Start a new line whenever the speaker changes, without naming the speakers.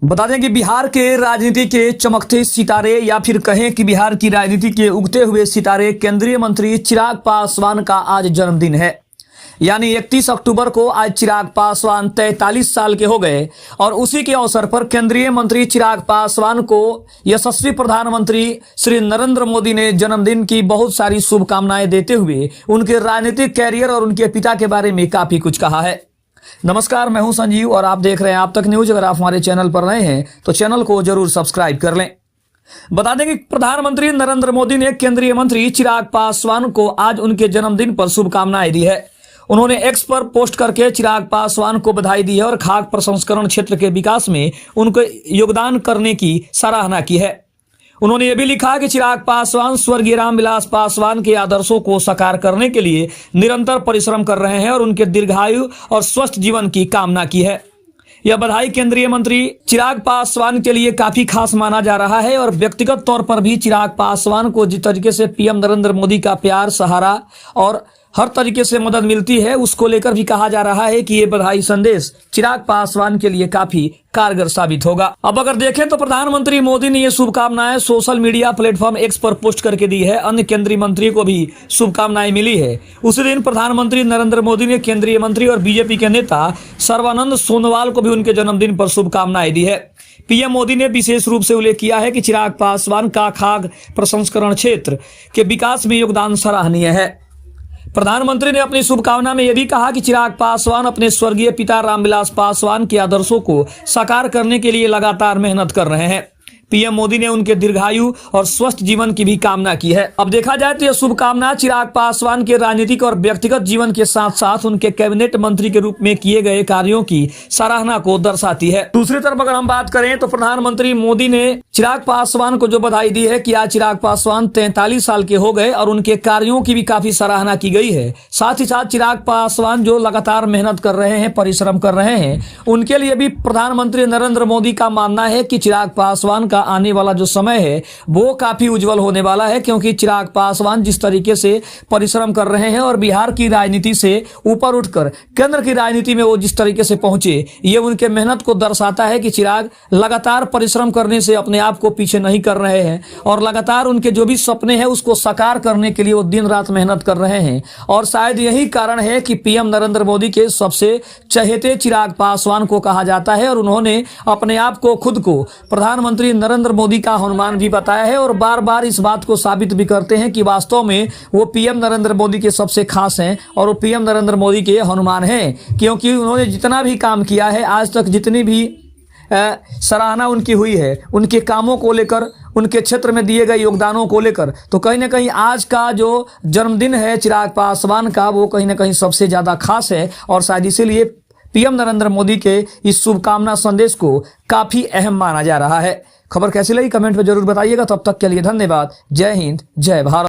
बता दें कि बिहार के राजनीति के चमकते सितारे या फिर कहें कि बिहार की राजनीति के उगते हुए सितारे केंद्रीय मंत्री चिराग पासवान का आज जन्मदिन है। यानी 31 अक्टूबर को आज चिराग पासवान 43 साल के हो गए और उसी के अवसर पर केंद्रीय मंत्री चिराग पासवान को यशस्वी प्रधानमंत्री श्री नरेंद्र मोदी ने जन्मदिन की बहुत सारी शुभकामनाएं देते हुए उनके राजनीतिक कैरियर और उनके पिता के बारे में काफी कुछ कहा है। नमस्कार, मैं हूं संजीव और आप देख रहे हैं आप तक न्यूज। अगर आप हमारे चैनल पर नए हैं तो चैनल को जरूर सब्सक्राइब कर लें। बता दें कि प्रधानमंत्री नरेंद्र मोदी ने केंद्रीय मंत्री चिराग पासवान को आज उनके जन्मदिन पर शुभकामनाएं दी है। उन्होंने एक्स पर पोस्ट करके चिराग पासवान को बधाई दी है और खाद्य प्रसंस्करण क्षेत्र के विकास में उनके योगदान करने की सराहना की है। उन्होंने ये भी लिखा कि चिराग पासवान स्वर्गीय रामविलास पासवान के आदर्शों को साकार करने के लिए निरंतर परिश्रम कर रहे हैं और उनके दीर्घायु और स्वस्थ जीवन की कामना की है। यह बधाई केंद्रीय मंत्री चिराग पासवान के लिए काफी खास माना जा रहा है और व्यक्तिगत तौर पर भी चिराग पासवान को जिस तरीके से पीएम नरेंद्र मोदी का प्यार, सहारा और हर तरीके से मदद मिलती है उसको लेकर भी कहा जा रहा है कि ये बधाई संदेश चिराग पासवान के लिए काफी कारगर साबित होगा। अब अगर देखें तो प्रधानमंत्री मोदी ने ये शुभकामनाएं सोशल मीडिया प्लेटफॉर्म एक्स पर पोस्ट करके दी है। अन्य केंद्रीय मंत्री को भी शुभकामनाएं मिली है। उसी दिन प्रधानमंत्री नरेंद्र मोदी ने केंद्रीय मंत्री और बीजेपी के नेता सर्बानंद सोनोवाल को भी उनके जन्मदिन पर शुभकामनाएं दी है। पीएम मोदी ने विशेष रूप से उल्लेख किया है कि चिराग पासवान का खाद्य प्रसंस्करण क्षेत्र के विकास में योगदान सराहनीय है। प्रधानमंत्री ने अपनी शुभकामना में यह भी कहा कि चिराग पासवान अपने स्वर्गीय पिता रामविलास पासवान के आदर्शों को साकार करने के लिए लगातार मेहनत कर रहे हैं। पीएम मोदी ने उनके दीर्घायु और स्वस्थ जीवन की भी कामना की है। अब देखा जाए तो यह शुभकामना चिराग पासवान के राजनीतिक और व्यक्तिगत जीवन के साथ साथ उनके कैबिनेट मंत्री के रूप में किए गए कार्यों की सराहना को दर्शाती है। दूसरी तरफ अगर हम बात करें तो प्रधानमंत्री मोदी ने चिराग पासवान को जो बधाई दी है कि आज चिराग पासवान 43 साल के हो गए और उनके कार्यों की भी काफी सराहना की गई है। साथ ही साथ चिराग पासवान जो लगातार मेहनत कर रहे हैं, परिश्रम कर रहे हैं, उनके लिए भी प्रधानमंत्री नरेंद्र मोदी का मानना है कि चिराग पासवान आने वाला जो समय है वो काफी उज्जवल होने वाला है, क्योंकि चिराग पासवान जिस तरीके से परिश्रम कर रहे हैं और बिहार की राजनीति से ऊपर उठकर केंद्र की राजनीति में वो जिस तरीके से पहुंचे, ये उनके मेहनत को दर्शाता है कि चिराग लगातार परिश्रम करने से अपने आप को पीछे नहीं कर रहे हैं और लगातार उनके जो भी सपने हैं उसको साकार करने के लिए वो दिन रात मेहनत कर रहे हैं। और शायद यही कारण है कि पीएम नरेंद्र मोदी के सबसे चहेते चिराग पासवान को कहा जाता है और उन्होंने अपने आप को खुद को प्रधानमंत्री नरेंद्र मोदी का हनुमान भी बताया है और बार बार इस बात को साबित भी करते हैं कि वास्तव में वो पीएम नरेंद्र मोदी के सबसे खास हैं और वो पीएम नरेंद्र मोदी के हनुमान हैं, क्योंकि उन्होंने जितना भी काम किया है आज तक, जितनी भी सराहना उनकी हुई है उनके कामों को लेकर, उनके क्षेत्र में दिए गए योगदानों को लेकर, तो कहीं ना कहीं आज का जो जन्मदिन है चिराग पासवान का वो कहीं ना कहीं सबसे ज्यादा खास है और शायद इसीलिए पीएम नरेंद्र मोदी के इस शुभकामना संदेश को काफी अहम माना जा रहा है। खबर कैसी लगी कमेंट में जरूर बताइएगा। तब तक के लिए धन्यवाद। जय हिंद, जय भारत।